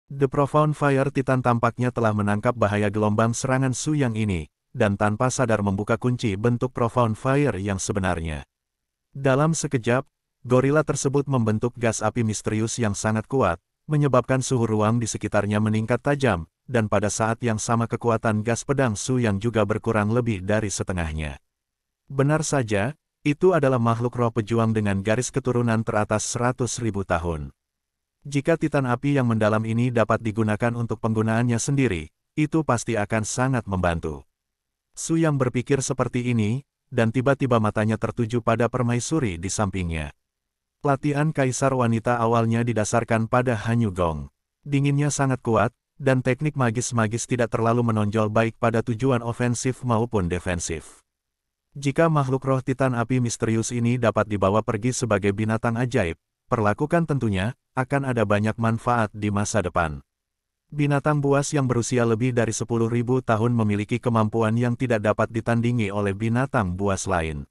The Profound Fire Titan tampaknya telah menangkap bahaya gelombang serangan Su Yang ini, dan tanpa sadar membuka kunci bentuk Profound Fire yang sebenarnya. Dalam sekejap, gorila tersebut membentuk gas api misterius yang sangat kuat, menyebabkan suhu ruang di sekitarnya meningkat tajam, dan pada saat yang sama kekuatan gas pedang Su Yang juga berkurang lebih dari setengahnya. Benar saja, itu adalah makhluk roh pejuang dengan garis keturunan teratas 100.000 tahun. Jika Titan api yang mendalam ini dapat digunakan untuk penggunaannya sendiri, itu pasti akan sangat membantu. Su Yang berpikir seperti ini, dan tiba-tiba matanya tertuju pada permaisuri di sampingnya. Latihan Kaisar Wanita awalnya didasarkan pada Hanyu Gong. Dinginnya sangat kuat, dan teknik magis-magis tidak terlalu menonjol baik pada tujuan ofensif maupun defensif. Jika makhluk roh Titan api misterius ini dapat dibawa pergi sebagai binatang ajaib, perlakukan tentunya akan ada banyak manfaat di masa depan. Binatang buas yang berusia lebih dari 10.000 tahun memiliki kemampuan yang tidak dapat ditandingi oleh binatang buas lain.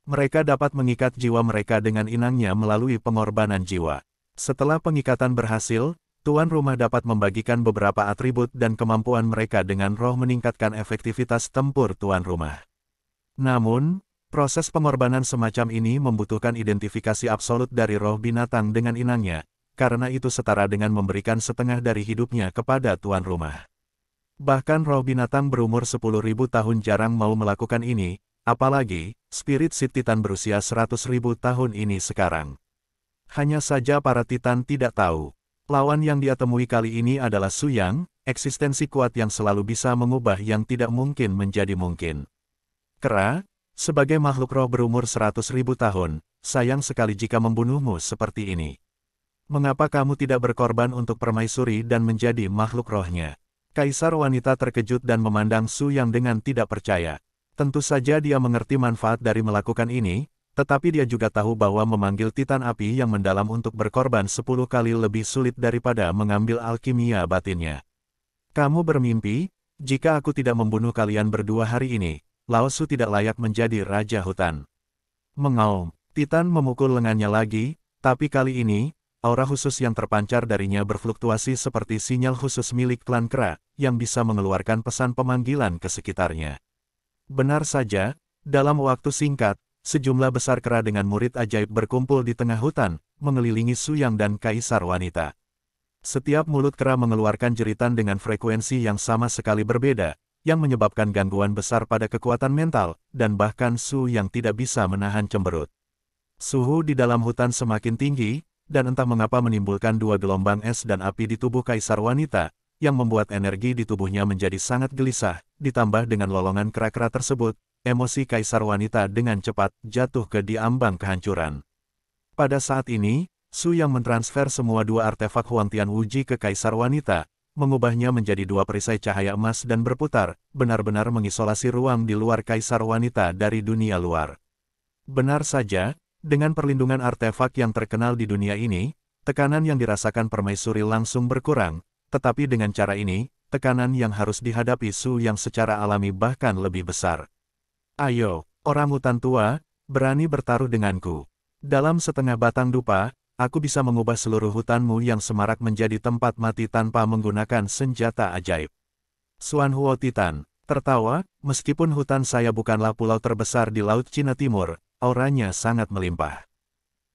Mereka dapat mengikat jiwa mereka dengan inangnya melalui pengorbanan jiwa. Setelah pengikatan berhasil, tuan rumah dapat membagikan beberapa atribut dan kemampuan mereka dengan roh meningkatkan efektivitas tempur tuan rumah. Namun, proses pengorbanan semacam ini membutuhkan identifikasi absolut dari roh binatang dengan inangnya, karena itu setara dengan memberikan setengah dari hidupnya kepada tuan rumah. Bahkan roh binatang berumur 10.000 tahun jarang mau melakukan ini, apalagi Spirit Seed Titan berusia 100.000 tahun ini sekarang. Hanya saja para Titan tidak tahu, lawan yang dia temui kali ini adalah Su Yang, eksistensi kuat yang selalu bisa mengubah yang tidak mungkin menjadi mungkin. Kera, sebagai makhluk roh berumur 100.000 tahun, sayang sekali jika membunuhmu seperti ini. Mengapa kamu tidak berkorban untuk permaisuri dan menjadi makhluk rohnya? Kaisar Wanita terkejut dan memandang Su Yang dengan tidak percaya. Tentu saja dia mengerti manfaat dari melakukan ini, tetapi dia juga tahu bahwa memanggil Titan api yang mendalam untuk berkorban 10 kali lebih sulit daripada mengambil alkimia batinnya. Kamu bermimpi, jika aku tidak membunuh kalian berdua hari ini, Lao Su tidak layak menjadi Raja Hutan. Mengaum, Titan memukul lengannya lagi, tapi kali ini, aura khusus yang terpancar darinya berfluktuasi seperti sinyal khusus milik klan kera, yang bisa mengeluarkan pesan pemanggilan ke sekitarnya. Benar saja, dalam waktu singkat, sejumlah besar kera dengan murid ajaib berkumpul di tengah hutan, mengelilingi Su Yang dan Kaisar Wanita. Setiap mulut kera mengeluarkan jeritan dengan frekuensi yang sama sekali berbeda, yang menyebabkan gangguan besar pada kekuatan mental, dan bahkan Su Yang tidak bisa menahan cemberut. Suhu di dalam hutan semakin tinggi, dan entah mengapa menimbulkan dua gelombang es dan api di tubuh Kaisar Wanita, yang membuat energi di tubuhnya menjadi sangat gelisah, ditambah dengan lolongan kera-kera tersebut, emosi Kaisar Wanita dengan cepat jatuh ke diambang kehancuran. Pada saat ini, Su Yang mentransfer semua dua artefak Huangtian Wuji ke Kaisar Wanita, mengubahnya menjadi dua perisai cahaya emas dan berputar, benar-benar mengisolasi ruang di luar Kaisar Wanita dari dunia luar. Benar saja, dengan perlindungan artefak yang terkenal di dunia ini, tekanan yang dirasakan permaisuri langsung berkurang, tetapi dengan cara ini, tekanan yang harus dihadapi Su Yang secara alami bahkan lebih besar. Ayo, orang hutan tua, berani bertaruh denganku. Dalam setengah batang dupa, aku bisa mengubah seluruh hutanmu yang semarak menjadi tempat mati tanpa menggunakan senjata ajaib. Xuan Huo Titan tertawa, meskipun hutan saya bukanlah pulau terbesar di Laut Cina Timur, auranya sangat melimpah.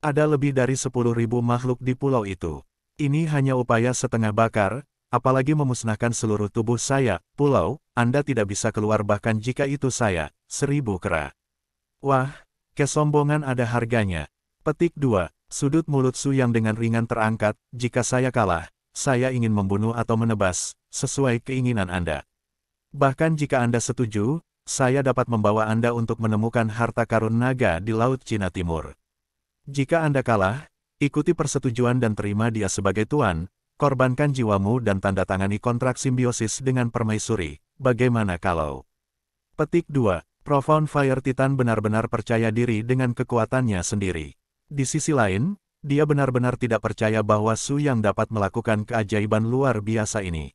Ada lebih dari 10.000 makhluk di pulau itu. Ini hanya upaya setengah bakar, apalagi memusnahkan seluruh tubuh saya, pulau, Anda tidak bisa keluar bahkan jika itu saya, 1000 kera. Wah, kesombongan ada harganya. Petik 2. Sudut mulut Su Yang dengan ringan terangkat, jika saya kalah, saya ingin membunuh atau menebas, sesuai keinginan Anda. Bahkan jika Anda setuju, saya dapat membawa Anda untuk menemukan harta karun naga di Laut Cina Timur. Jika Anda kalah, ikuti persetujuan dan terima dia sebagai tuan, korbankan jiwamu dan tanda tangani kontrak simbiosis dengan permaisuri, bagaimana kalau? Petik 2. Profound Fire Titan benar-benar percaya diri dengan kekuatannya sendiri. Di sisi lain, dia benar-benar tidak percaya bahwa Su Yang dapat melakukan keajaiban luar biasa ini.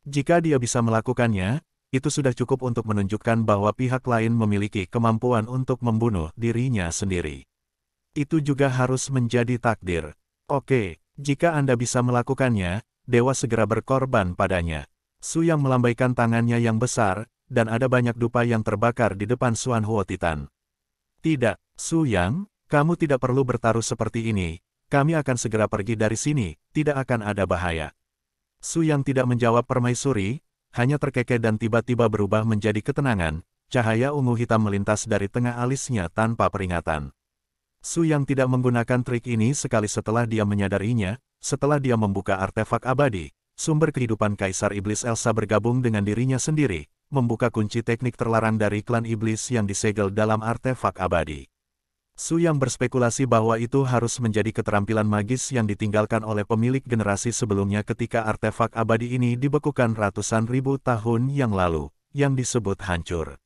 Jika dia bisa melakukannya, itu sudah cukup untuk menunjukkan bahwa pihak lain memiliki kemampuan untuk membunuh dirinya sendiri. Itu juga harus menjadi takdir. Oke, jika Anda bisa melakukannya, dewa segera berkorban padanya. Su Yang melambaikan tangannya yang besar, dan ada banyak dupa yang terbakar di depan Xuan Huo Titan. Tidak, Su Yang, kamu tidak perlu bertaruh seperti ini, kami akan segera pergi dari sini, tidak akan ada bahaya. Su Yang tidak menjawab permaisuri, hanya terkekeh dan tiba-tiba berubah menjadi ketenangan, cahaya ungu hitam melintas dari tengah alisnya tanpa peringatan. Su Yang tidak menggunakan trik ini sekali setelah dia menyadarinya, setelah dia membuka artefak abadi, sumber kehidupan Kaisar Iblis Elsa bergabung dengan dirinya sendiri, membuka kunci teknik terlarang dari klan iblis yang disegel dalam artefak abadi. Su Yang berspekulasi bahwa itu harus menjadi keterampilan magis yang ditinggalkan oleh pemilik generasi sebelumnya ketika artefak abadi ini dibekukan ratusan ribu tahun yang lalu, yang disebut hancur.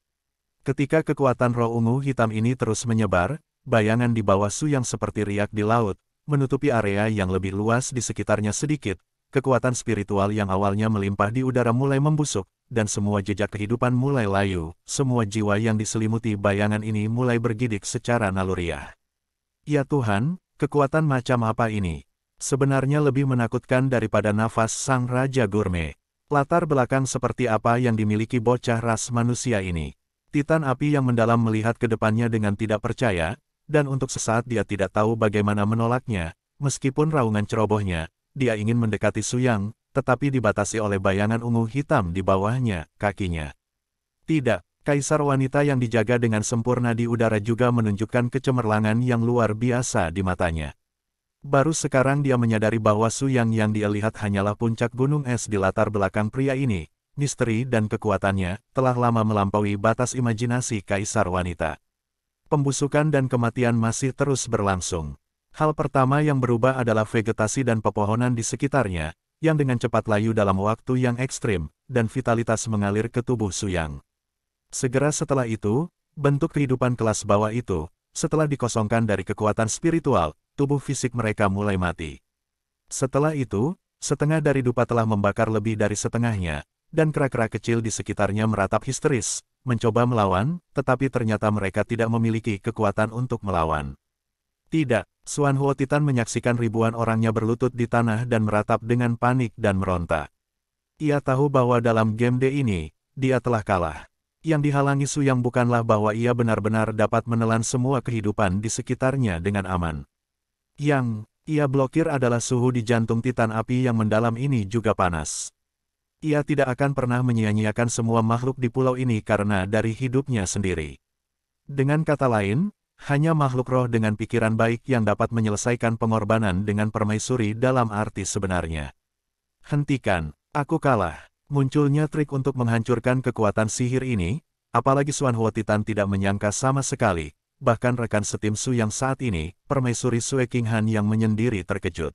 Ketika kekuatan roh ungu hitam ini terus menyebar, bayangan di bawah Su Yang seperti riak di laut, menutupi area yang lebih luas di sekitarnya sedikit, kekuatan spiritual yang awalnya melimpah di udara mulai membusuk, dan semua jejak kehidupan mulai layu, semua jiwa yang diselimuti bayangan ini mulai bergidik secara naluriah. Ya Tuhan, kekuatan macam apa ini? Sebenarnya lebih menakutkan daripada nafas sang Raja Gurme. Latar belakang seperti apa yang dimiliki bocah ras manusia ini? Titan api yang mendalam melihat ke depannya dengan tidak percaya, dan untuk sesaat dia tidak tahu bagaimana menolaknya, meskipun raungan cerobohnya, dia ingin mendekati Su Yang, tetapi dibatasi oleh bayangan ungu hitam di bawahnya, kakinya. Tidak, kaisar wanita yang dijaga dengan sempurna di udara juga menunjukkan kecemerlangan yang luar biasa di matanya. Baru sekarang dia menyadari bahwa Su Yang yang dia lihat hanyalah puncak gunung es di latar belakang pria ini, misteri dan kekuatannya, telah lama melampaui batas imajinasi kaisar wanita. Pembusukan dan kematian masih terus berlangsung. Hal pertama yang berubah adalah vegetasi dan pepohonan di sekitarnya, yang dengan cepat layu dalam waktu yang ekstrim, dan vitalitas mengalir ke tubuh Su Yang. Segera setelah itu, bentuk kehidupan kelas bawah itu, setelah dikosongkan dari kekuatan spiritual, tubuh fisik mereka mulai mati. Setelah itu, setengah dari dupa telah membakar lebih dari setengahnya, dan kera-kera kecil di sekitarnya meratap histeris, mencoba melawan, tetapi ternyata mereka tidak memiliki kekuatan untuk melawan. Tidak, Xuan Huo Titan menyaksikan ribuan orangnya berlutut di tanah dan meratap dengan panik dan meronta. Ia tahu bahwa dalam game D ini, dia telah kalah. Yang dihalangi Su Yang bukanlah bahwa ia benar-benar dapat menelan semua kehidupan di sekitarnya dengan aman. Yang ia blokir adalah suhu di jantung Titan api yang mendalam ini juga panas. Ia tidak akan pernah menyia-nyiakan semua makhluk di pulau ini karena dari hidupnya sendiri. Dengan kata lain, hanya makhluk roh dengan pikiran baik yang dapat menyelesaikan pengorbanan dengan permaisuri dalam arti sebenarnya. Hentikan, aku kalah. Munculnya trik untuk menghancurkan kekuatan sihir ini, apalagi Xuan Huo Titan tidak menyangka sama sekali, bahkan rekan setim Su yang saat ini, permaisuri Sue King Han yang menyendiri terkejut.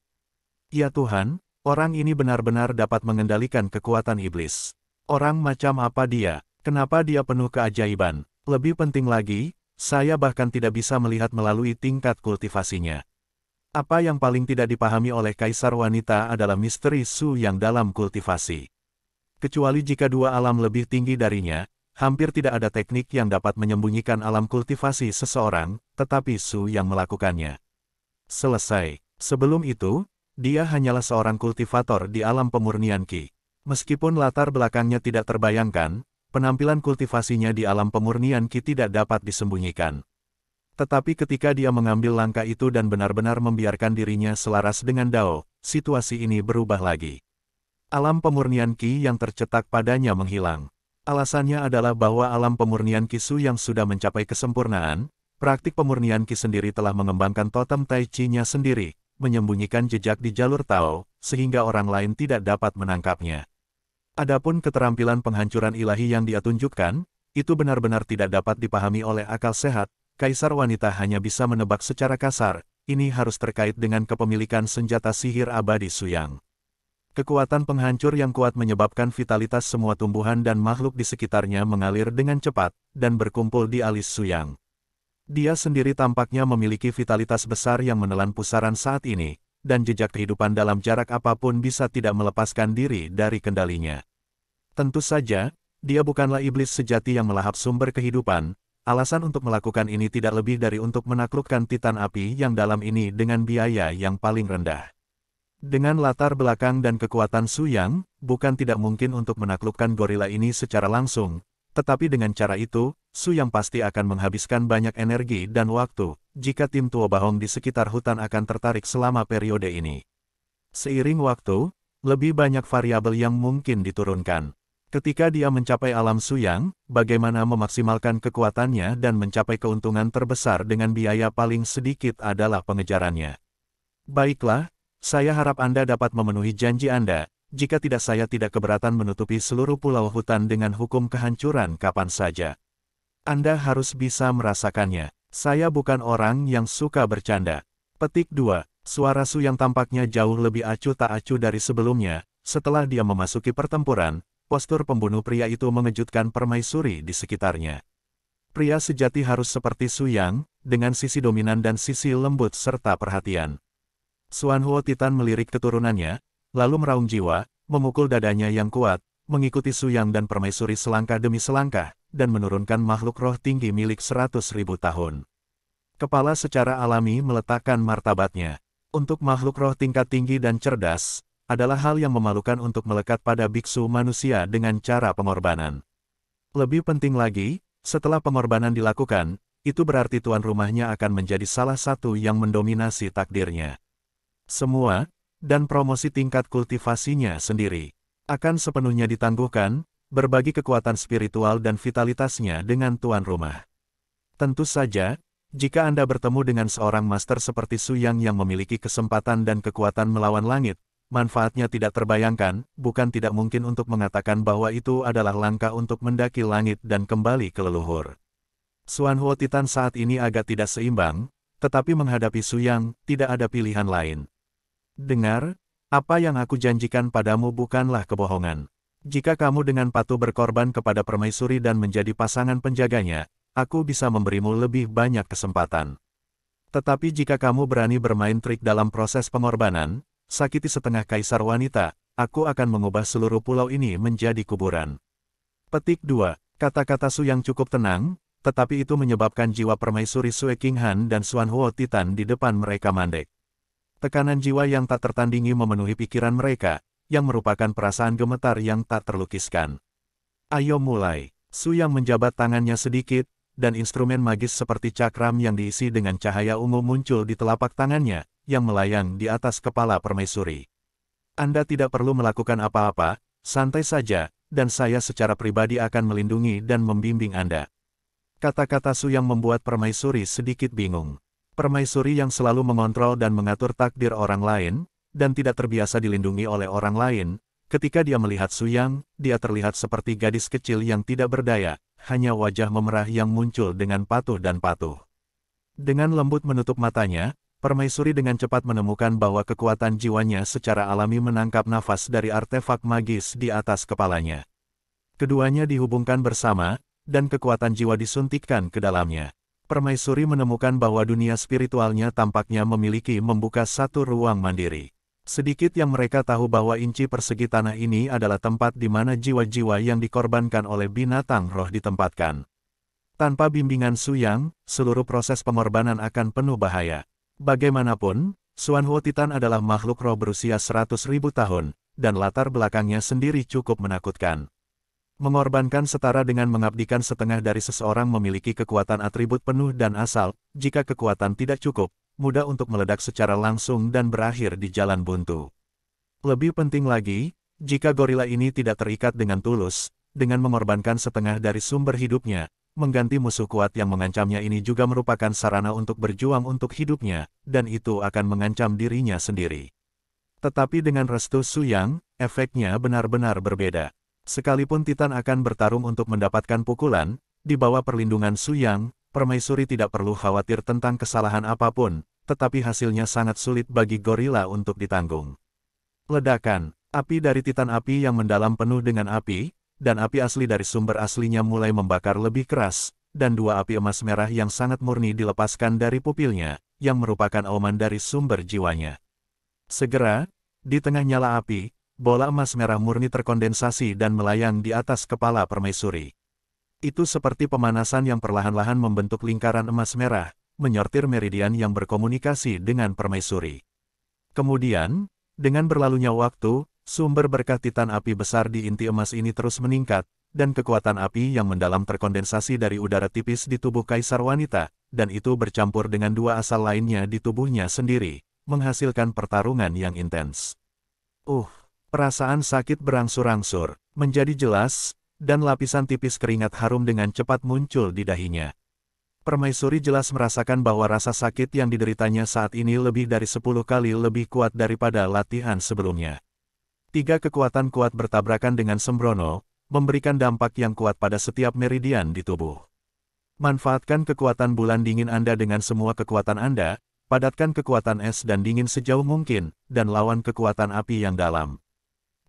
Ya Tuhan, orang ini benar-benar dapat mengendalikan kekuatan iblis. Orang macam apa dia? Kenapa dia penuh keajaiban? Lebih penting lagi, saya bahkan tidak bisa melihat melalui tingkat kultivasinya. Apa yang paling tidak dipahami oleh kaisar wanita adalah misteri Su yang dalam kultivasi. Kecuali jika dua alam lebih tinggi darinya, hampir tidak ada teknik yang dapat menyembunyikan alam kultivasi seseorang, tetapi Su yang melakukannya. Selesai. Sebelum itu, dia hanyalah seorang kultivator di alam pemurnian Qi. Meskipun latar belakangnya tidak terbayangkan, penampilan kultivasinya di alam pemurnian Qi tidak dapat disembunyikan. Tetapi ketika dia mengambil langkah itu dan benar-benar membiarkan dirinya selaras dengan Dao, situasi ini berubah lagi. Alam pemurnian Qi yang tercetak padanya menghilang. Alasannya adalah bahwa alam pemurnian Qi Su yang sudah mencapai kesempurnaan, praktik pemurnian Qi sendiri telah mengembangkan totem Tai Chi-nya sendiri, menyembunyikan jejak di jalur Tao, sehingga orang lain tidak dapat menangkapnya. Adapun keterampilan penghancuran ilahi yang dia tunjukkan, itu benar-benar tidak dapat dipahami oleh akal sehat. Kaisar wanita hanya bisa menebak secara kasar, ini harus terkait dengan kepemilikan senjata sihir abadi Su Yang. Kekuatan penghancur yang kuat menyebabkan vitalitas semua tumbuhan dan makhluk di sekitarnya mengalir dengan cepat, dan berkumpul di alis Su Yang. Dia sendiri tampaknya memiliki vitalitas besar yang menelan pusaran saat ini, dan jejak kehidupan dalam jarak apapun bisa tidak melepaskan diri dari kendalinya. Tentu saja, dia bukanlah iblis sejati yang melahap sumber kehidupan, alasan untuk melakukan ini tidak lebih dari untuk menaklukkan Titan api yang dalam ini dengan biaya yang paling rendah. Dengan latar belakang dan kekuatan Su Yang, bukan tidak mungkin untuk menaklukkan gorila ini secara langsung, tetapi dengan cara itu, Su Yang pasti akan menghabiskan banyak energi dan waktu, jika tim Tuo Bahong di sekitar hutan akan tertarik selama periode ini. Seiring waktu, lebih banyak variabel yang mungkin diturunkan. Ketika dia mencapai alam Su Yang, bagaimana memaksimalkan kekuatannya dan mencapai keuntungan terbesar dengan biaya paling sedikit adalah pengejarannya. Baiklah, saya harap Anda dapat memenuhi janji Anda, jika tidak saya tidak keberatan menutupi seluruh pulau hutan dengan hukum kehancuran kapan saja. Anda harus bisa merasakannya. Saya bukan orang yang suka bercanda. Petik 2. Suara Su yang tampaknya jauh lebih acuh tak acuh dari sebelumnya. Setelah dia memasuki pertempuran, postur pembunuh pria itu mengejutkan permaisuri di sekitarnya. Pria sejati harus seperti Su Yang, dengan sisi dominan dan sisi lembut serta perhatian. Xuanhuo Titan melirik keturunannya, lalu meraung jiwa, memukul dadanya yang kuat, mengikuti Su Yang dan permaisuri selangkah demi selangkah, dan menurunkan makhluk roh tinggi milik 100.000 tahun. Kepala secara alami meletakkan martabatnya. Untuk makhluk roh tingkat tinggi dan cerdas, adalah hal yang memalukan untuk melekat pada biksu manusia dengan cara pengorbanan. Lebih penting lagi, setelah pengorbanan dilakukan, itu berarti tuan rumahnya akan menjadi salah satu yang mendominasi takdirnya. Semua, dan promosi tingkat kultivasinya sendiri, akan sepenuhnya ditangguhkan, berbagi kekuatan spiritual dan vitalitasnya dengan tuan rumah. Tentu saja, jika Anda bertemu dengan seorang master seperti Su Yang yang memiliki kesempatan dan kekuatan melawan langit, manfaatnya tidak terbayangkan, bukan tidak mungkin untuk mengatakan bahwa itu adalah langkah untuk mendaki langit dan kembali ke leluhur. Xuanhuo Titan saat ini agak tidak seimbang, tetapi menghadapi Su Yang, tidak ada pilihan lain. Dengar, apa yang aku janjikan padamu bukanlah kebohongan. Jika kamu dengan patuh berkorban kepada permaisuri dan menjadi pasangan penjaganya, aku bisa memberimu lebih banyak kesempatan. Tetapi jika kamu berani bermain trik dalam proses pengorbanan, sakiti setengah kaisar wanita, aku akan mengubah seluruh pulau ini menjadi kuburan. Petik 2. Kata-kata Su yang cukup tenang, tetapi itu menyebabkan jiwa permaisuri Sue King Han dan Xuanhuo Titan di depan mereka mandek. Tekanan jiwa yang tak tertandingi memenuhi pikiran mereka, yang merupakan perasaan gemetar yang tak terlukiskan. Ayo mulai. Su yang menjabat tangannya sedikit, dan instrumen magis seperti cakram yang diisi dengan cahaya ungu muncul di telapak tangannya, yang melayang di atas kepala permaisuri. Anda tidak perlu melakukan apa-apa, santai saja, dan saya secara pribadi akan melindungi dan membimbing Anda. Kata-kata Su yang membuat permaisuri sedikit bingung. Permaisuri yang selalu mengontrol dan mengatur takdir orang lain, dan tidak terbiasa dilindungi oleh orang lain, ketika dia melihat Su Yang, dia terlihat seperti gadis kecil yang tidak berdaya, hanya wajah memerah yang muncul dengan patuh dan patuh. Dengan lembut menutup matanya, permaisuri dengan cepat menemukan bahwa kekuatan jiwanya secara alami menangkap nafas dari artefak magis di atas kepalanya. Keduanya dihubungkan bersama, dan kekuatan jiwa disuntikkan ke dalamnya. Permaisuri menemukan bahwa dunia spiritualnya tampaknya membuka satu ruang mandiri. Sedikit yang mereka tahu bahwa inci persegi tanah ini adalah tempat di mana jiwa-jiwa yang dikorbankan oleh binatang roh ditempatkan. Tanpa bimbingan Su Yang, seluruh proses pengorbanan akan penuh bahaya. Bagaimanapun, Xuanhuo Titan adalah makhluk roh berusia 100.000 tahun, dan latar belakangnya sendiri cukup menakutkan. Mengorbankan setara dengan mengabdikan setengah dari seseorang memiliki kekuatan atribut penuh dan asal, jika kekuatan tidak cukup, mudah untuk meledak secara langsung dan berakhir di jalan buntu. Lebih penting lagi, jika gorila ini tidak terikat dengan tulus, dengan mengorbankan setengah dari sumber hidupnya, mengganti musuh kuat yang mengancamnya ini juga merupakan sarana untuk berjuang untuk hidupnya, dan itu akan mengancam dirinya sendiri. Tetapi dengan restu Su Yang, efeknya benar-benar berbeda. Sekalipun Titan akan bertarung untuk mendapatkan pukulan, di bawah perlindungan Su Yang, permaisuri tidak perlu khawatir tentang kesalahan apapun, tetapi hasilnya sangat sulit bagi gorila untuk ditanggung. Ledakan, api dari Titan api yang mendalam penuh dengan api, dan api asli dari sumber aslinya mulai membakar lebih keras, dan dua api emas merah yang sangat murni dilepaskan dari pupilnya, yang merupakan auman dari sumber jiwanya. Segera, di tengah nyala api, bola emas merah murni terkondensasi dan melayang di atas kepala permaisuri. Itu seperti pemanasan yang perlahan-lahan membentuk lingkaran emas merah, menyortir meridian yang berkomunikasi dengan permaisuri. Kemudian, Dengan berlalunya waktu, sumber berkah Titan api besar di inti emas ini terus meningkat, dan kekuatan api yang mendalam terkondensasi dari udara tipis di tubuh Kaisar Wanita, dan itu bercampur dengan dua asal lainnya di tubuhnya sendiri, menghasilkan pertarungan yang intens. Perasaan sakit berangsur-angsur menjadi jelas, dan lapisan tipis keringat harum dengan cepat muncul di dahinya. Permaisuri jelas merasakan bahwa rasa sakit yang dideritanya saat ini lebih dari 10 kali lebih kuat daripada latihan sebelumnya. 3 kekuatan kuat bertabrakan dengan sembrono, memberikan dampak yang kuat pada setiap meridian di tubuh. Manfaatkan kekuatan bulan dingin Anda dengan semua kekuatan Anda, padatkan kekuatan es dan dingin sejauh mungkin, dan lawan kekuatan api yang dalam.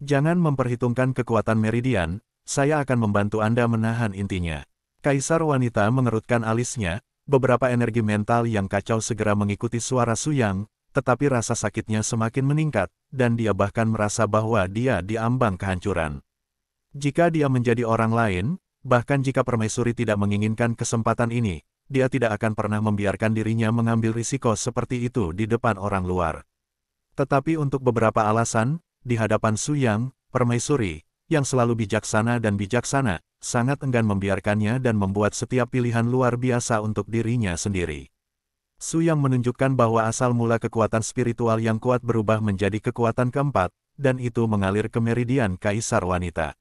Jangan memperhitungkan kekuatan meridian, saya akan membantu Anda menahan intinya. Kaisar Wanita mengerutkan alisnya, beberapa energi mental yang kacau segera mengikuti suara Su Yang, tetapi rasa sakitnya semakin meningkat, dan dia bahkan merasa bahwa dia diambang kehancuran. Jika dia menjadi orang lain, bahkan jika permaisuri tidak menginginkan kesempatan ini, dia tidak akan pernah membiarkan dirinya mengambil risiko seperti itu di depan orang luar. Tetapi untuk beberapa alasan, di hadapan Su Yang, permaisuri, yang selalu bijaksana dan bijaksana, sangat enggan membiarkannya dan membuat setiap pilihan luar biasa untuk dirinya sendiri. Su Yang menunjukkan bahwa asal mula kekuatan spiritual yang kuat berubah menjadi kekuatan keempat, dan itu mengalir ke meridian Kaisar Wanita.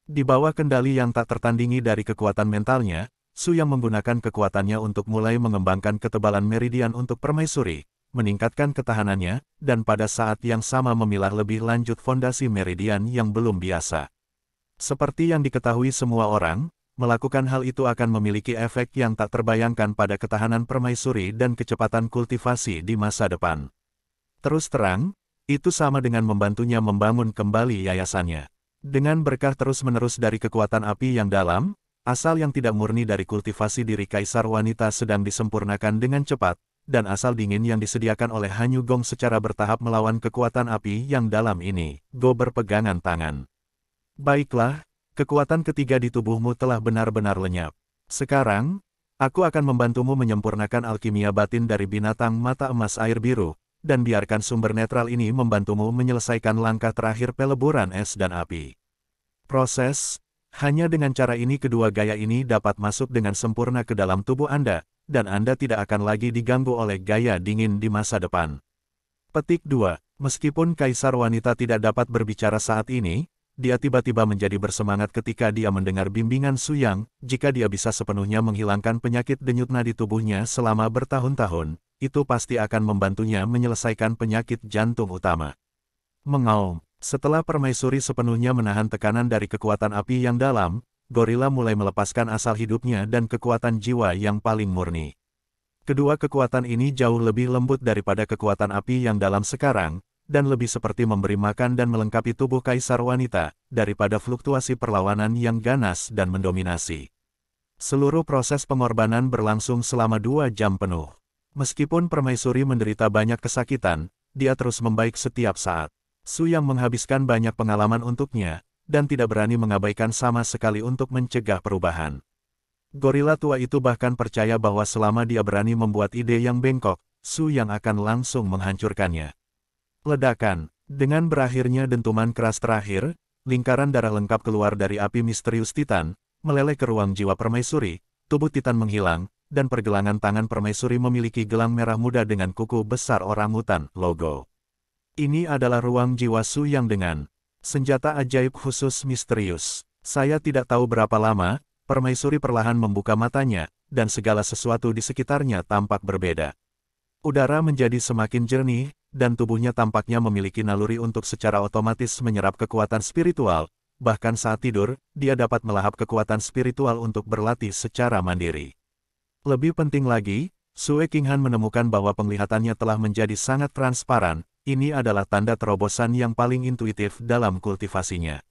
Di bawah kendali yang tak tertandingi dari kekuatan mentalnya, Su Yang menggunakan kekuatannya untuk mulai mengembangkan ketebalan meridian untuk permaisuri, meningkatkan ketahanannya, dan pada saat yang sama memilah lebih lanjut fondasi meridian yang belum biasa. Seperti yang diketahui semua orang, melakukan hal itu akan memiliki efek yang tak terbayangkan pada ketahanan permaisuri dan kecepatan kultivasi di masa depan. Terus terang, itu sama dengan membantunya membangun kembali yayasannya. Dengan berkah terus-menerus dari kekuatan api yang dalam, asal yang tidak murni dari kultivasi diri Kaisar Wanita sedang disempurnakan dengan cepat, dan asal dingin yang disediakan oleh Hanyu Gong secara bertahap melawan kekuatan api yang dalam ini. Go berpegangan tangan. Baiklah, kekuatan ketiga di tubuhmu telah benar-benar lenyap. Sekarang, aku akan membantumu menyempurnakan alkimia batin dari binatang mata emas air biru, dan biarkan sumber netral ini membantumu menyelesaikan langkah terakhir peleburan es dan api. Proses, hanya dengan cara ini kedua gaya ini dapat masuk dengan sempurna ke dalam tubuh Anda, dan Anda tidak akan lagi diganggu oleh gaya dingin di masa depan. Petik 2. Meskipun Kaisar Wanita tidak dapat berbicara saat ini, dia tiba-tiba menjadi bersemangat ketika dia mendengar bimbingan Su Yang. Jika dia bisa sepenuhnya menghilangkan penyakit denyut nadi tubuhnya selama bertahun-tahun, itu pasti akan membantunya menyelesaikan penyakit jantung utama. Mengaum, setelah permaisuri sepenuhnya menahan tekanan dari kekuatan api yang dalam, gorila mulai melepaskan asal hidupnya dan kekuatan jiwa yang paling murni. Kedua kekuatan ini jauh lebih lembut daripada kekuatan api yang dalam sekarang, dan lebih seperti memberi makan dan melengkapi tubuh Kaisar Wanita, daripada fluktuasi perlawanan yang ganas dan mendominasi. Seluruh proses pengorbanan berlangsung selama 2 jam penuh. Meskipun permaisuri menderita banyak kesakitan, dia terus membaik setiap saat. Su Yang menghabiskan banyak pengalaman untuknya, dan tidak berani mengabaikan sama sekali untuk mencegah perubahan. Gorila tua itu bahkan percaya bahwa selama dia berani membuat ide yang bengkok, Su Yang akan langsung menghancurkannya. Ledakan. Dengan berakhirnya dentuman keras terakhir, lingkaran darah lengkap keluar dari api misterius Titan, meleleh ke ruang jiwa permaisuri, tubuh Titan menghilang, dan pergelangan tangan permaisuri memiliki gelang merah muda dengan kuku besar orangutan, logo. Ini adalah ruang jiwa Su Yang dengan senjata ajaib khusus misterius. Saya tidak tahu berapa lama, permaisuri perlahan membuka matanya, dan segala sesuatu di sekitarnya tampak berbeda. Udara menjadi semakin jernih, dan tubuhnya tampaknya memiliki naluri untuk secara otomatis menyerap kekuatan spiritual, bahkan saat tidur, dia dapat melahap kekuatan spiritual untuk berlatih secara mandiri. Lebih penting lagi, Sue Qinghan menemukan bahwa penglihatannya telah menjadi sangat transparan. Ini adalah tanda terobosan yang paling intuitif dalam kultivasinya.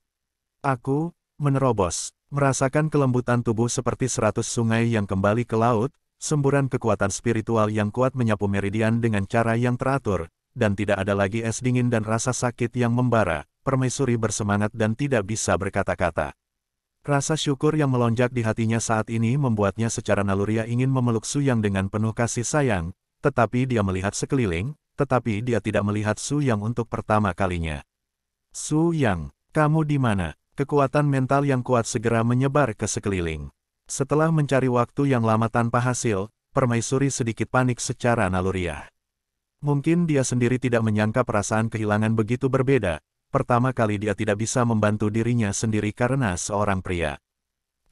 Aku menerobos, merasakan kelembutan tubuh seperti 100 sungai yang kembali ke laut, semburan kekuatan spiritual yang kuat menyapu meridian dengan cara yang teratur, dan tidak ada lagi es dingin dan rasa sakit yang membara. Permaisuri bersemangat dan tidak bisa berkata-kata. Rasa syukur yang melonjak di hatinya saat ini membuatnya secara naluriah ingin memeluk Su Yang dengan penuh kasih sayang, tetapi dia melihat sekeliling, tetapi dia tidak melihat Su Yang untuk pertama kalinya. Su Yang, kamu di mana? Kekuatan mental yang kuat segera menyebar ke sekeliling. Setelah mencari waktu yang lama tanpa hasil, permaisuri sedikit panik secara naluriah. Mungkin dia sendiri tidak menyangka perasaan kehilangan begitu berbeda. Pertama kali dia tidak bisa membantu dirinya sendiri karena seorang pria.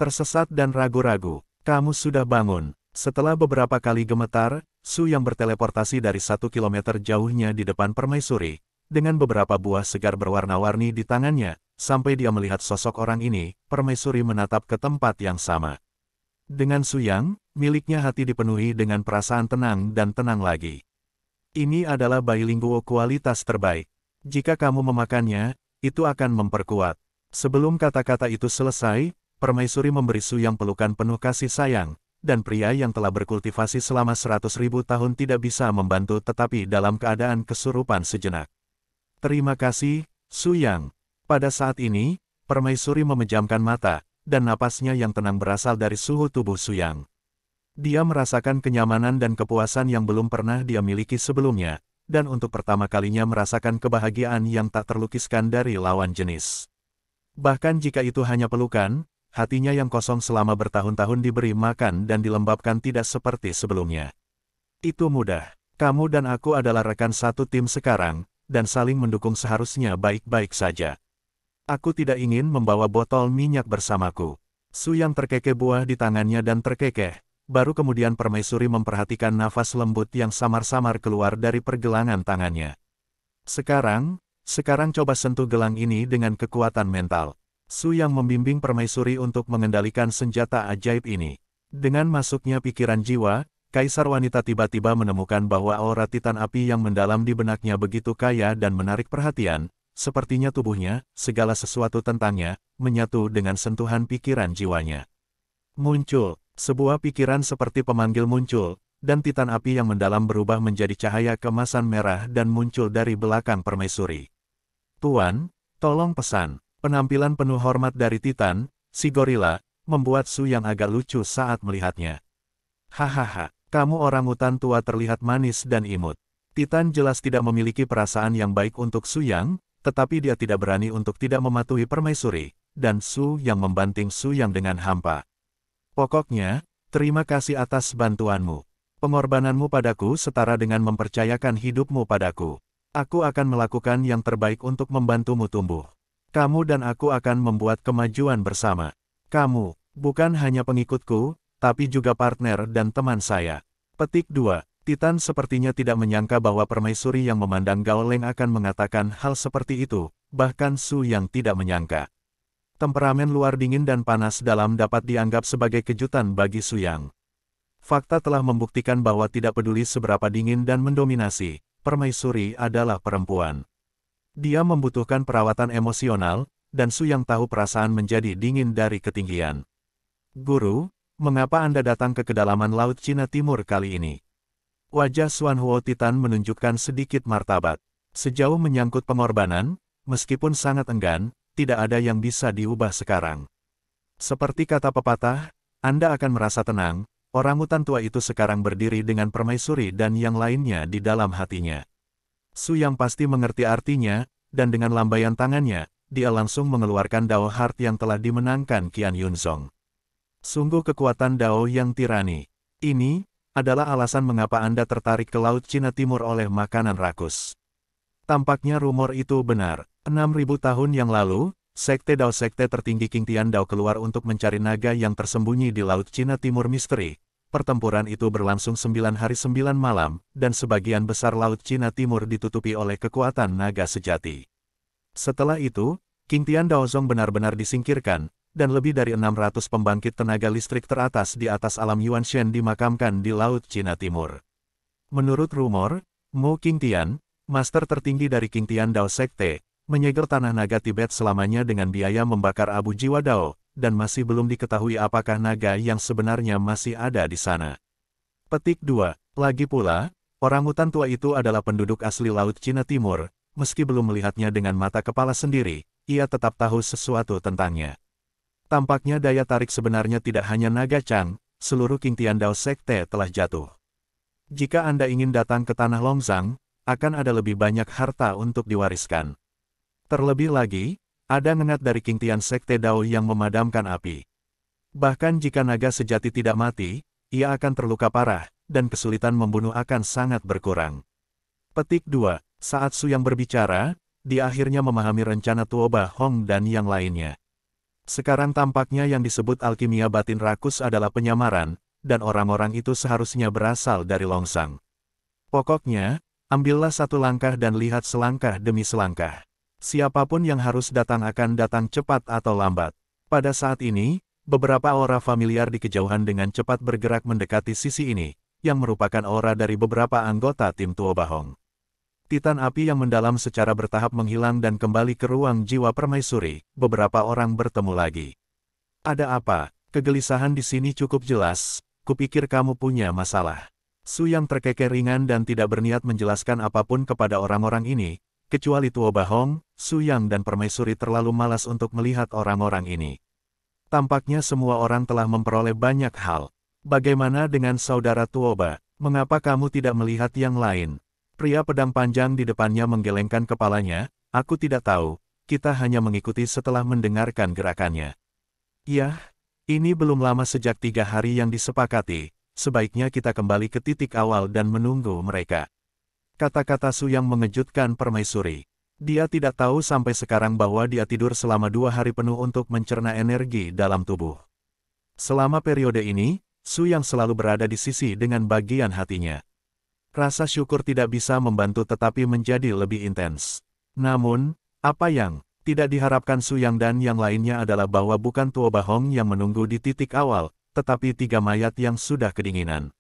Tersesat dan ragu-ragu, kamu sudah bangun. Setelah beberapa kali gemetar, Su yang berteleportasi dari 1 kilometer jauhnya di depan permaisuri, dengan beberapa buah segar berwarna-warni di tangannya, sampai dia melihat sosok orang ini, permaisuri menatap ke tempat yang sama. Dengan Su Yang, miliknya hati dipenuhi dengan perasaan tenang dan tenang lagi. Ini adalah bilingual kualitas terbaik. Jika kamu memakannya, itu akan memperkuat. Sebelum kata-kata itu selesai, permaisuri memberi Su Yang pelukan penuh kasih sayang, dan pria yang telah berkultivasi selama 100.000 tahun tidak bisa membantu tetapi dalam keadaan kesurupan sejenak. Terima kasih, Su Yang. Pada saat ini, permaisuri memejamkan mata, dan napasnya yang tenang berasal dari suhu tubuh Su Yang. Dia merasakan kenyamanan dan kepuasan yang belum pernah dia miliki sebelumnya, dan untuk pertama kalinya merasakan kebahagiaan yang tak terlukiskan dari lawan jenis. Bahkan jika itu hanya pelukan, hatinya yang kosong selama bertahun-tahun diberi makan dan dilembabkan tidak seperti sebelumnya. Itu mudah. Kamu dan aku adalah rekan satu tim sekarang, dan saling mendukung seharusnya baik-baik saja. Aku tidak ingin membawa botol minyak bersamaku. Su yang terkekeh buah di tangannya dan terkekeh, baru kemudian permaisuri memperhatikan nafas lembut yang samar-samar keluar dari pergelangan tangannya. Sekarang coba sentuh gelang ini dengan kekuatan mental. Su yang membimbing permaisuri untuk mengendalikan senjata ajaib ini. Dengan masuknya pikiran jiwa, Kaisar Wanita tiba-tiba menemukan bahwa aura Titan Api yang mendalam di benaknya begitu kaya dan menarik perhatian, sepertinya tubuhnya, segala sesuatu tentangnya, menyatu dengan sentuhan pikiran jiwanya. Muncul, sebuah pikiran seperti pemanggil muncul, dan Titan Api yang mendalam berubah menjadi cahaya kemasan merah dan muncul dari belakang permaisuri. Tuan, tolong pesan. Penampilan penuh hormat dari Titan, si gorila, membuat Su yang agak lucu saat melihatnya. Hahaha, kamu orangutan tua terlihat manis dan imut. Titan jelas tidak memiliki perasaan yang baik untuk Su Yang, tetapi dia tidak berani untuk tidak mematuhi permaisuri, dan Su yang membanting Su Yang dengan hampa. Pokoknya, terima kasih atas bantuanmu. Pengorbananmu padaku setara dengan mempercayakan hidupmu padaku. Aku akan melakukan yang terbaik untuk membantumu tumbuh. Kamu dan aku akan membuat kemajuan bersama. Kamu, bukan hanya pengikutku, tapi juga partner dan teman saya. Petik 2. Titan sepertinya tidak menyangka bahwa permaisuri yang memandang Gao Leng akan mengatakan hal seperti itu, bahkan Su yang tidak menyangka. Temperamen luar dingin dan panas dalam dapat dianggap sebagai kejutan bagi Su Yang. Fakta telah membuktikan bahwa tidak peduli seberapa dingin dan mendominasi, permaisuri adalah perempuan. Dia membutuhkan perawatan emosional, dan Su yang tahu perasaan menjadi dingin dari ketinggian. Guru, mengapa Anda datang ke kedalaman Laut Cina Timur kali ini? Wajah Xuan Huo Titan menunjukkan sedikit martabat. Sejauh menyangkut pengorbanan, meskipun sangat enggan, tidak ada yang bisa diubah sekarang. Seperti kata pepatah, Anda akan merasa tenang, orangutan tua itu sekarang berdiri dengan permaisuri dan yang lainnya di dalam hatinya. Su yang pasti mengerti artinya, dan dengan lambaian tangannya, dia langsung mengeluarkan Dao Heart yang telah dimenangkan Qian Yunzong. Sungguh kekuatan Dao yang tirani. Ini adalah alasan mengapa Anda tertarik ke Laut Cina Timur oleh makanan rakus. Tampaknya rumor itu benar. 6.000 tahun yang lalu, Sekte Dao Sekte tertinggi Qingtian Dao keluar untuk mencari naga yang tersembunyi di Laut Cina Timur misteri. Pertempuran itu berlangsung 9 hari 9 malam, dan sebagian besar Laut Cina Timur ditutupi oleh kekuatan naga sejati. Setelah itu, Qingtian Daozong benar-benar disingkirkan, dan lebih dari 600 pembangkit tenaga listrik teratas di atas alam Yuanshen dimakamkan di Laut Cina Timur. Menurut rumor, Mo Qingtian, master tertinggi dari Qingtian Dao Sekte, menyegel tanah naga Tibet selamanya dengan biaya membakar abu jiwa Dao, dan masih belum diketahui apakah naga yang sebenarnya masih ada di sana. Petik 2. Lagi pula, orangutan tua itu adalah penduduk asli Laut Cina Timur, meski belum melihatnya dengan mata kepala sendiri, ia tetap tahu sesuatu tentangnya. Tampaknya daya tarik sebenarnya tidak hanya naga Chang, seluruh Qingtian Dao Sekte telah jatuh. Jika Anda ingin datang ke Tanah Longzang, akan ada lebih banyak harta untuk diwariskan. Terlebih lagi, ada ngengat dari King Tian Sekte Dao yang memadamkan api. Bahkan jika naga sejati tidak mati, ia akan terluka parah, dan kesulitan membunuh akan sangat berkurang. Petik 2. Saat Su Yang berbicara, dia akhirnya memahami rencana Tuoba Hong dan yang lainnya. Sekarang tampaknya yang disebut alkimia batin rakus adalah penyamaran, dan orang-orang itu seharusnya berasal dari Longsang. Pokoknya, ambillah satu langkah dan lihat selangkah demi selangkah. Siapapun yang harus datang akan datang cepat atau lambat. Pada saat ini, beberapa aura familiar di kejauhan dengan cepat bergerak mendekati sisi ini, yang merupakan aura dari beberapa anggota tim Tuoba Hong. Titan api yang mendalam secara bertahap menghilang dan kembali ke ruang jiwa permaisuri, beberapa orang bertemu lagi. Ada apa? Kegelisahan di sini cukup jelas, kupikir kamu punya masalah. Su Yang terkekeh ringan dan tidak berniat menjelaskan apapun kepada orang-orang ini, kecuali Tuoba Hong, Su Yang dan permaisuri terlalu malas untuk melihat orang-orang ini. Tampaknya semua orang telah memperoleh banyak hal. Bagaimana dengan saudara Tuoba? Mengapa kamu tidak melihat yang lain? Pria pedang panjang di depannya menggelengkan kepalanya, aku tidak tahu, kita hanya mengikuti setelah mendengarkan gerakannya. Yah, ini belum lama sejak 3 hari yang disepakati, sebaiknya kita kembali ke titik awal dan menunggu mereka. Kata-kata Su Yang mengejutkan permaisuri. Dia tidak tahu sampai sekarang bahwa dia tidur selama 2 hari penuh untuk mencerna energi dalam tubuh. Selama periode ini, Su Yang selalu berada di sisi dengan bagian hatinya. Rasa syukur tidak bisa membantu tetapi menjadi lebih intens. Namun, apa yang tidak diharapkan Su Yang dan yang lainnya adalah bahwa bukan Tuoba Hong yang menunggu di titik awal, tetapi 3 mayat yang sudah kedinginan.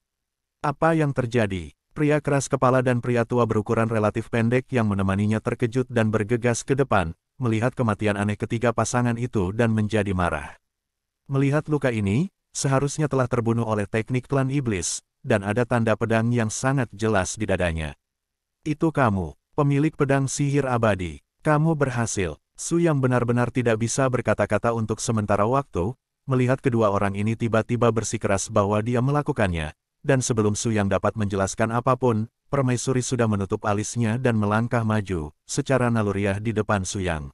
Apa yang terjadi? Pria keras kepala dan pria tua berukuran relatif pendek yang menemaninya terkejut dan bergegas ke depan, melihat kematian aneh ketiga pasangan itu dan menjadi marah. Melihat luka ini, seharusnya telah terbunuh oleh teknik klan iblis, dan ada tanda pedang yang sangat jelas di dadanya. Itu kamu, pemilik pedang sihir abadi. Kamu berhasil. Su Yang benar-benar tidak bisa berkata-kata untuk sementara waktu, melihat kedua orang ini tiba-tiba bersikeras bahwa dia melakukannya. Dan sebelum Su Yang dapat menjelaskan apapun, permaisuri sudah menutup alisnya dan melangkah maju, secara naluriah di depan Su Yang.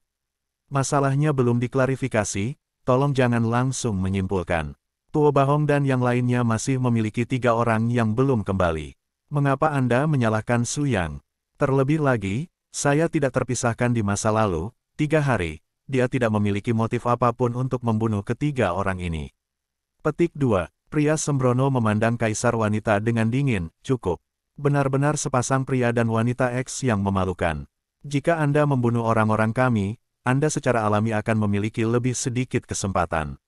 Masalahnya belum diklarifikasi, tolong jangan langsung menyimpulkan. Tuoba Hong dan yang lainnya masih memiliki 3 orang yang belum kembali. Mengapa Anda menyalahkan Su Yang? Terlebih lagi, saya tidak terpisahkan di masa lalu, 3 hari, dia tidak memiliki motif apapun untuk membunuh ketiga orang ini. Petik 2. Pria sembrono memandang kaisar wanita dengan dingin, cukup. Benar-benar sepasang pria dan wanita X yang memalukan. Jika Anda membunuh orang-orang kami, Anda secara alami akan memiliki lebih sedikit kesempatan.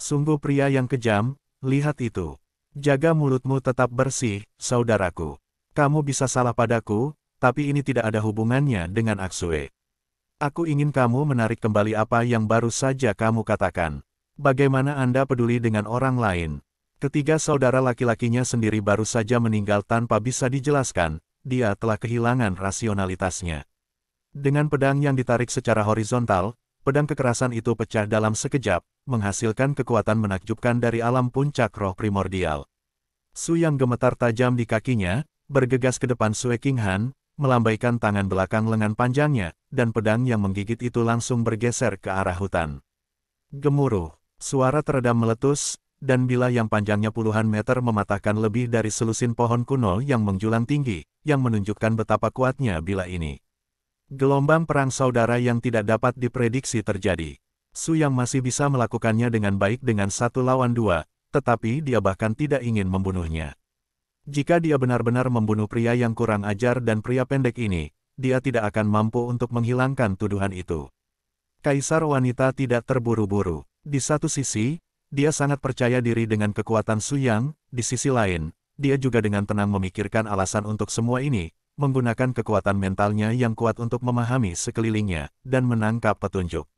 Sungguh pria yang kejam, lihat itu. Jaga mulutmu tetap bersih, saudaraku. Kamu bisa salah padaku, tapi ini tidak ada hubungannya dengan Aksue. Aku ingin kamu menarik kembali apa yang baru saja kamu katakan. Bagaimana Anda peduli dengan orang lain? Ketiga saudara laki-lakinya sendiri baru saja meninggal tanpa bisa dijelaskan, dia telah kehilangan rasionalitasnya. Dengan pedang yang ditarik secara horizontal, pedang kekerasan itu pecah dalam sekejap, menghasilkan kekuatan menakjubkan dari alam puncak roh primordial. Su Yang gemetar tajam di kakinya, bergegas ke depan Sue King Han, melambaikan tangan belakang lengan panjangnya, dan pedang yang menggigit itu langsung bergeser ke arah hutan. Gemuruh, suara teredam meletus, dan bila yang panjangnya puluhan meter mematahkan lebih dari selusin pohon kuno yang menjulang tinggi, yang menunjukkan betapa kuatnya bila ini. Gelombang perang saudara yang tidak dapat diprediksi terjadi. Su Yang masih bisa melakukannya dengan baik dengan 1 lawan 2, tetapi dia bahkan tidak ingin membunuhnya. Jika dia benar-benar membunuh pria yang kurang ajar dan pria pendek ini, dia tidak akan mampu untuk menghilangkan tuduhan itu. Kaisar wanita tidak terburu-buru. Di satu sisi, dia sangat percaya diri dengan kekuatan Su Yang, di sisi lain, dia juga dengan tenang memikirkan alasan untuk semua ini, menggunakan kekuatan mentalnya yang kuat untuk memahami sekelilingnya, dan menangkap petunjuk.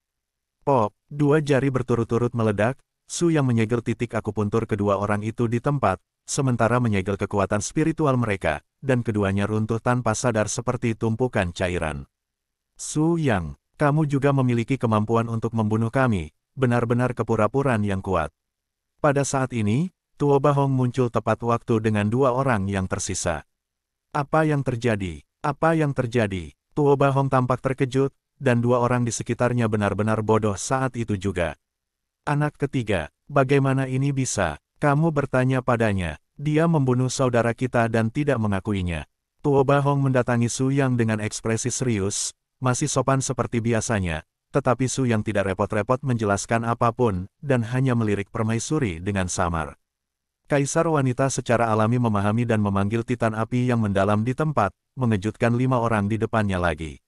Pop, 2 jari berturut-turut meledak, Su Yang menyegel titik akupuntur kedua orang itu di tempat, sementara menyegel kekuatan spiritual mereka, dan keduanya runtuh tanpa sadar seperti tumpukan cairan. Su Yang, kamu juga memiliki kemampuan untuk membunuh kami. Benar-benar kepura-puraan yang kuat. Pada saat ini, Tuoba Hong muncul tepat waktu dengan 2 orang yang tersisa. Apa yang terjadi? Apa yang terjadi? Tuo Bahong tampak terkejut, dan dua orang di sekitarnya benar-benar bodoh saat itu juga. Anak ketiga, bagaimana ini bisa? Kamu bertanya padanya. Dia membunuh saudara kita dan tidak mengakuinya. Tuo Bahong mendatangi Su Yang dengan ekspresi serius, masih sopan seperti biasanya, tetapi Su Yang tidak repot-repot menjelaskan apapun, dan hanya melirik permaisuri dengan samar. Kaisar wanita secara alami memahami dan memanggil titan api yang mendalam di tempat, mengejutkan 5 orang di depannya lagi.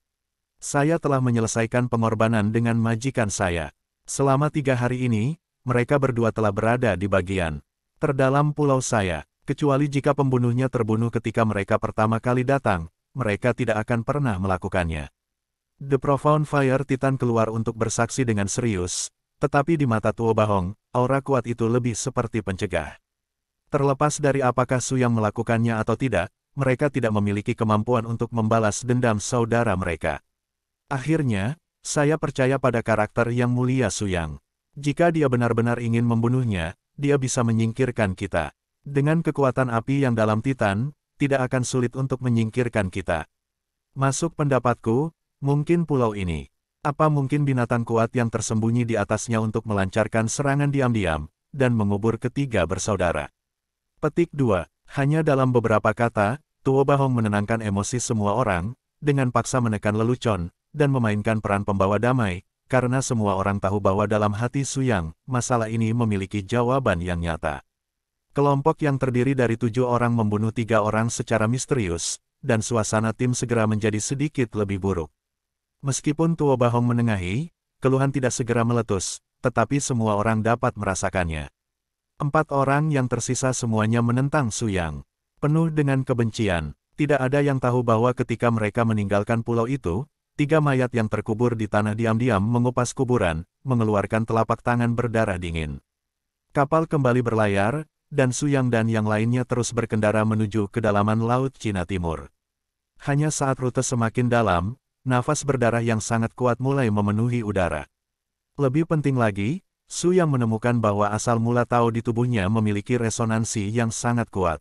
Saya telah menyelesaikan pengorbanan dengan majikan saya. Selama 3 hari ini, mereka berdua telah berada di bagian terdalam pulau saya. Kecuali jika pembunuhnya terbunuh ketika mereka pertama kali datang, mereka tidak akan pernah melakukannya. The Profound Fire Titan keluar untuk bersaksi dengan serius, tetapi di mata Tuo Bahong, aura kuat itu lebih seperti pencegah. Terlepas dari apakah Su Yang melakukannya atau tidak, mereka tidak memiliki kemampuan untuk membalas dendam saudara mereka. Akhirnya, saya percaya pada karakter yang mulia Su Yang. Jika dia benar-benar ingin membunuhnya, dia bisa menyingkirkan kita. Dengan kekuatan api yang dalam Titan, tidak akan sulit untuk menyingkirkan kita. Masuk pendapatku, mungkin pulau ini. Apa mungkin binatang kuat yang tersembunyi di atasnya untuk melancarkan serangan diam-diam, dan mengubur ketiga bersaudara. Petik 2. Hanya dalam beberapa kata, Tuo Bahong menenangkan emosi semua orang, dengan paksa menekan lelucon, dan memainkan peran pembawa damai, karena semua orang tahu bahwa dalam hati Su Yang, masalah ini memiliki jawaban yang nyata. Kelompok yang terdiri dari 7 orang membunuh 3 orang secara misterius, dan suasana tim segera menjadi sedikit lebih buruk. Meskipun Tuo Bahong menengahi, keluhan tidak segera meletus, tetapi semua orang dapat merasakannya. 4 orang yang tersisa semuanya menentang Su Yang. Penuh dengan kebencian, tidak ada yang tahu bahwa ketika mereka meninggalkan pulau itu, 3 mayat yang terkubur di tanah diam-diam mengupas kuburan, mengeluarkan telapak tangan berdarah dingin. Kapal kembali berlayar, dan Su Yang dan yang lainnya terus berkendara menuju kedalaman Laut Cina Timur. Hanya saat rute semakin dalam, nafas berdarah yang sangat kuat mulai memenuhi udara. Lebih penting lagi, Su Yang menemukan bahwa asal mula Tao di tubuhnya memiliki resonansi yang sangat kuat.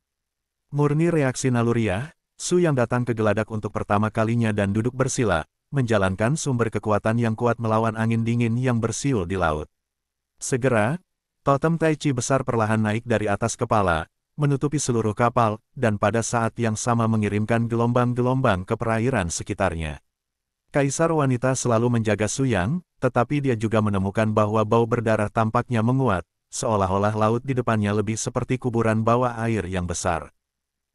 Murni reaksi naluriah, Su Yang datang ke geladak untuk pertama kalinya dan duduk bersila, menjalankan sumber kekuatan yang kuat melawan angin dingin yang bersiul di laut. Segera, totem Tai Chi besar perlahan naik dari atas kepala, menutupi seluruh kapal, dan pada saat yang sama mengirimkan gelombang-gelombang ke perairan sekitarnya. Kaisar wanita selalu menjaga Su Yang, tetapi dia juga menemukan bahwa bau berdarah tampaknya menguat, seolah-olah laut di depannya lebih seperti kuburan bawah air yang besar.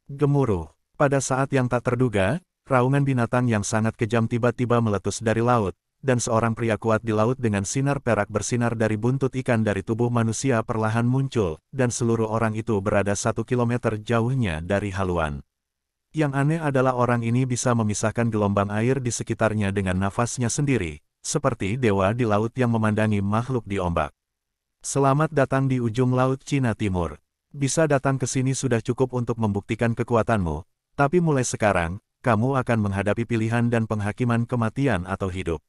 Gemuruh. Pada saat yang tak terduga, raungan binatang yang sangat kejam tiba-tiba meletus dari laut, dan seorang pria kuat di laut dengan sinar perak bersinar dari buntut ikan dari tubuh manusia perlahan muncul, dan seluruh orang itu berada 1 kilometer jauhnya dari haluan. Yang aneh adalah orang ini bisa memisahkan gelombang air di sekitarnya dengan nafasnya sendiri, seperti dewa di laut yang memandangi makhluk di ombak. Selamat datang di ujung Laut Cina Timur. Bisa datang ke sini sudah cukup untuk membuktikan kekuatanmu, tapi mulai sekarang, kamu akan menghadapi pilihan dan penghakiman kematian atau hidup.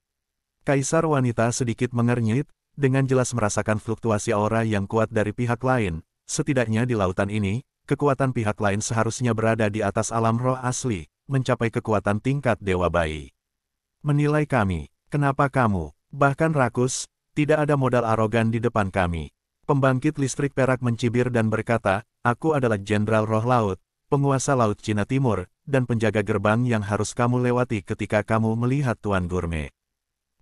Kaisar wanita sedikit mengernyit, dengan jelas merasakan fluktuasi aura yang kuat dari pihak lain. Setidaknya di lautan ini, kekuatan pihak lain seharusnya berada di atas alam roh asli, mencapai kekuatan tingkat dewa bayi. Menilai kami, kenapa kamu, bahkan rakus, tidak ada modal arogan di depan kami. Pembangkit listrik perak mencibir dan berkata, aku adalah Jenderal Roh Laut, penguasa Laut Cina Timur, dan penjaga gerbang yang harus kamu lewati ketika kamu melihat Tuan Gourmet.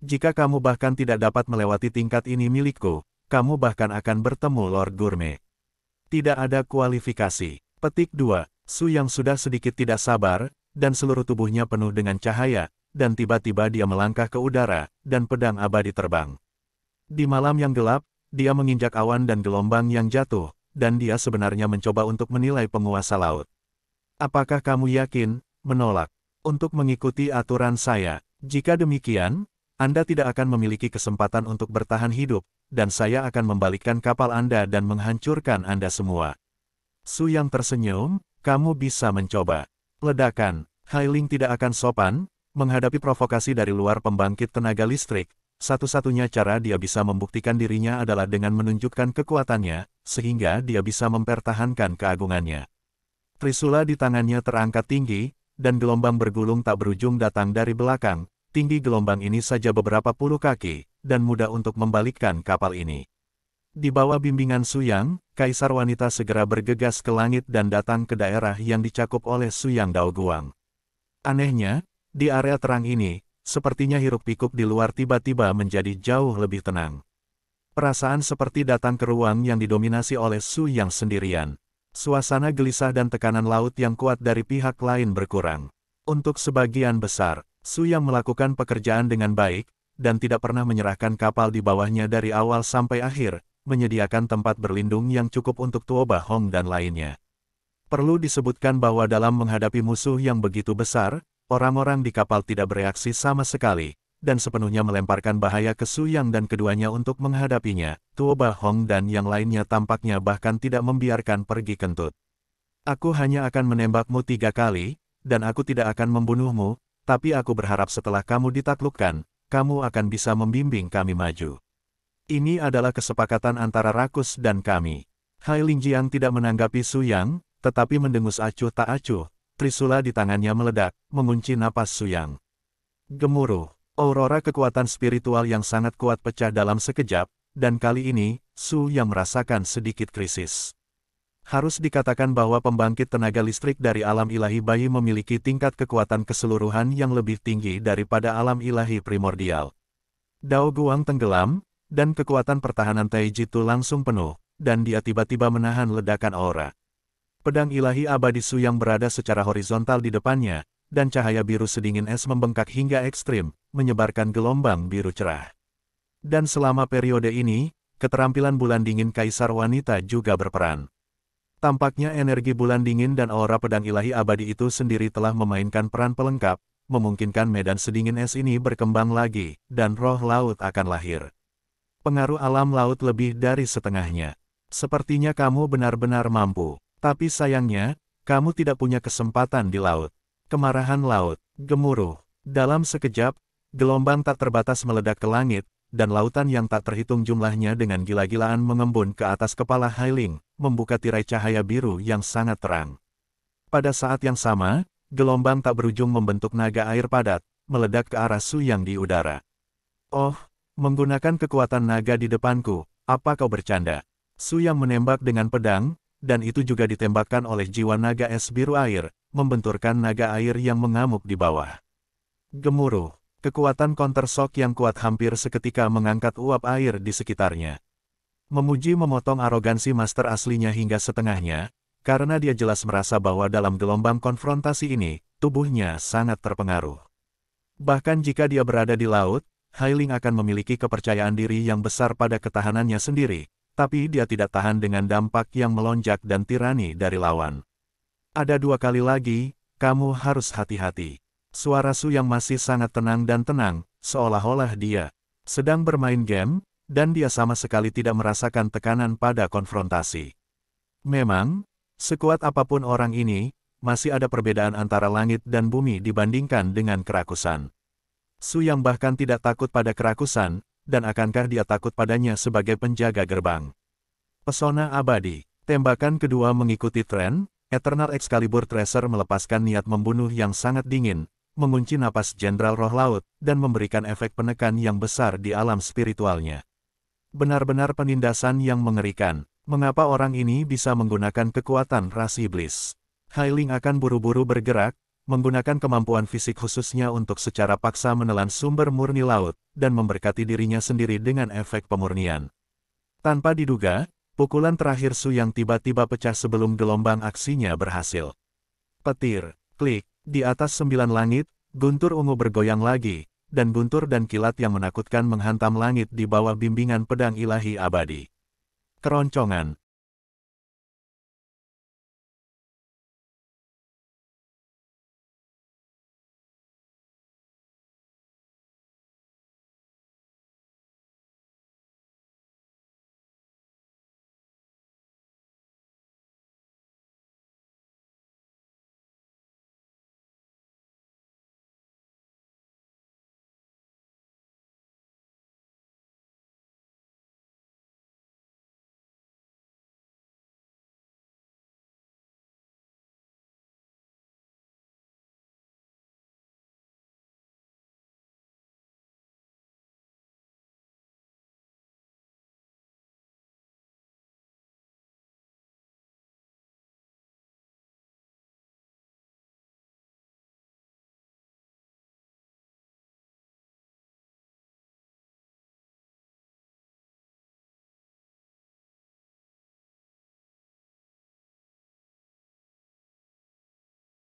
Jika kamu bahkan tidak dapat melewati tingkat ini milikku, kamu bahkan akan bertemu Lord Gourmet. Tidak ada kualifikasi. Petik 2. Su Yang sudah sedikit tidak sabar, dan seluruh tubuhnya penuh dengan cahaya, dan tiba-tiba dia melangkah ke udara, dan pedang abadi terbang. Di malam yang gelap, dia menginjak awan dan gelombang yang jatuh, dan dia sebenarnya mencoba untuk menilai penguasa laut. Apakah kamu yakin, menolak, untuk mengikuti aturan saya? Jika demikian, Anda tidak akan memiliki kesempatan untuk bertahan hidup, dan saya akan membalikkan kapal Anda dan menghancurkan Anda semua. Su Yang tersenyum, kamu bisa mencoba. Ledakan, Hailing tidak akan sopan, menghadapi provokasi dari luar pembangkit tenaga listrik. Satu-satunya cara dia bisa membuktikan dirinya adalah dengan menunjukkan kekuatannya, sehingga dia bisa mempertahankan keagungannya. Trisula di tangannya terangkat tinggi, dan gelombang bergulung tak berujung datang dari belakang. Tinggi gelombang ini saja beberapa puluh kaki, dan mudah untuk membalikkan kapal ini. Di bawah bimbingan Su Yang, Kaisar Wanita segera bergegas ke langit dan datang ke daerah yang dicakup oleh Su Yang Daoguang. Anehnya, di area terang ini, sepertinya hiruk-pikuk di luar tiba-tiba menjadi jauh lebih tenang. Perasaan seperti datang ke ruang yang didominasi oleh Su Yang sendirian. Suasana gelisah dan tekanan laut yang kuat dari pihak lain berkurang. Untuk sebagian besar, Su Yang melakukan pekerjaan dengan baik, dan tidak pernah menyerahkan kapal di bawahnya dari awal sampai akhir, menyediakan tempat berlindung yang cukup untuk Tuo Ba Hong dan lainnya. Perlu disebutkan bahwa dalam menghadapi musuh yang begitu besar, orang-orang di kapal tidak bereaksi sama sekali, dan sepenuhnya melemparkan bahaya ke Su Yang dan keduanya untuk menghadapinya. Tuo Ba Hong dan yang lainnya tampaknya bahkan tidak membiarkan pergi kentut. Aku hanya akan menembakmu 3 kali, dan aku tidak akan membunuhmu, tapi aku berharap setelah kamu ditaklukkan, kamu akan bisa membimbing kami maju. Ini adalah kesepakatan antara Rakus dan kami. Hai Lingjiang tidak menanggapi Su Yang, tetapi mendengus acuh tak acuh. Trisula di tangannya meledak, mengunci napas Su Yang. Gemuruh, aurora kekuatan spiritual yang sangat kuat pecah dalam sekejap, dan kali ini, Su Yang merasakan sedikit krisis. Harus dikatakan bahwa pembangkit tenaga listrik dari alam ilahi bayi memiliki tingkat kekuatan keseluruhan yang lebih tinggi daripada alam ilahi primordial. Dao Guang tenggelam, dan kekuatan pertahanan Taijitu langsung penuh, dan dia tiba-tiba menahan ledakan aura. Pedang ilahi abadi Su yang berada secara horizontal di depannya, dan cahaya biru sedingin es membengkak hingga ekstrim, menyebarkan gelombang biru cerah. Dan selama periode ini, keterampilan bulan dingin Kaisar Wanita juga berperan. Tampaknya energi bulan dingin dan aura pedang ilahi abadi itu sendiri telah memainkan peran pelengkap, memungkinkan medan sedingin es ini berkembang lagi, dan roh laut akan lahir. Pengaruh alam laut lebih dari setengahnya. Sepertinya kamu benar-benar mampu, tapi sayangnya, kamu tidak punya kesempatan di laut. Kemarahan laut, gemuruh. Dalam sekejap, gelombang tak terbatas meledak ke langit, dan lautan yang tak terhitung jumlahnya dengan gila-gilaan mengembun ke atas kepala Hailing, membuka tirai cahaya biru yang sangat terang. Pada saat yang sama, gelombang tak berujung membentuk naga air padat, meledak ke arah Su Yang di udara. Oh, menggunakan kekuatan naga di depanku, apa kau bercanda? Su Yang menembak dengan pedang, dan itu juga ditembakkan oleh jiwa naga es biru air, membenturkan naga air yang mengamuk di bawah. Gemuruh. Kekuatan counter shock yang kuat hampir seketika mengangkat uap air di sekitarnya. Memuji memotong arogansi master aslinya hingga setengahnya, karena dia jelas merasa bahwa dalam gelombang konfrontasi ini, tubuhnya sangat terpengaruh. Bahkan jika dia berada di laut, Hailing akan memiliki kepercayaan diri yang besar pada ketahanannya sendiri, tapi dia tidak tahan dengan dampak yang melonjak dan tirani dari lawan. Ada 2 kali lagi, kamu harus hati-hati. Suara Su yang masih sangat tenang dan tenang, seolah-olah dia sedang bermain game, dan dia sama sekali tidak merasakan tekanan pada konfrontasi. Memang, sekuat apapun orang ini, masih ada perbedaan antara langit dan bumi dibandingkan dengan kerakusan. Su yang bahkan tidak takut pada kerakusan, dan akankah dia takut padanya sebagai penjaga gerbang? Pesona abadi, tembakan kedua mengikuti tren, Eternal Excalibur Tracer melepaskan niat membunuh yang sangat dingin, mengunci napas Jenderal Roh Laut, dan memberikan efek penekan yang besar di alam spiritualnya. Benar-benar penindasan yang mengerikan. Mengapa orang ini bisa menggunakan kekuatan ras iblis? Hailing akan buru-buru bergerak, menggunakan kemampuan fisik khususnya untuk secara paksa menelan sumber murni laut, dan memberkati dirinya sendiri dengan efek pemurnian. Tanpa diduga, pukulan terakhir Su yang tiba-tiba pecah sebelum gelombang aksinya berhasil. Petir, klik. Di atas 9 langit, guntur ungu bergoyang lagi, dan guntur dan kilat yang menakutkan menghantam langit di bawah bimbingan pedang ilahi abadi. Keroncongan,